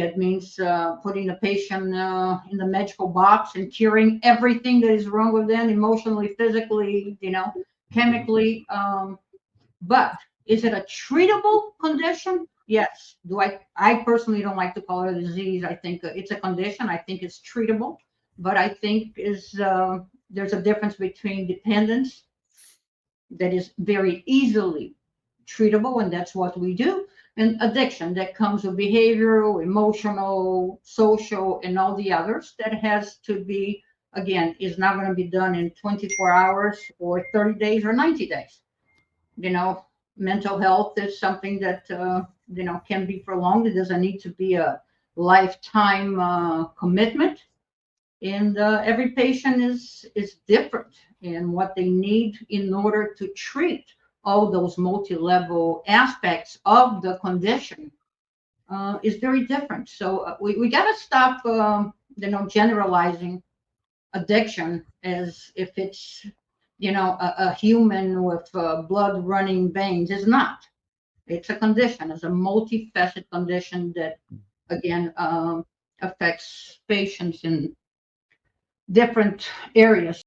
It means putting a patient in the medical box and curing everything that is wrong with them, emotionally, physically, chemically. But is it a treatable condition? Yes. I personally don't like to call it a disease. I think it's a condition. I think it's treatable, but I think there's a difference between dependence that is very easily treatable, and that's what we do, and addiction that comes with behavioral, emotional, social, and all the others that has to be, again, is not going to be done in 24 hours or 30 days or 90 days. Mental health is something that can be prolonged. It doesn't need to be a lifetime commitment, and every patient is different in what they need in order to treat all those multi-level aspects of the condition. Is very different. So we got to stop generalizing addiction as if it's a human with blood running veins. Is not. It's a condition. It's a multifaceted condition that, again, affects patients in different areas.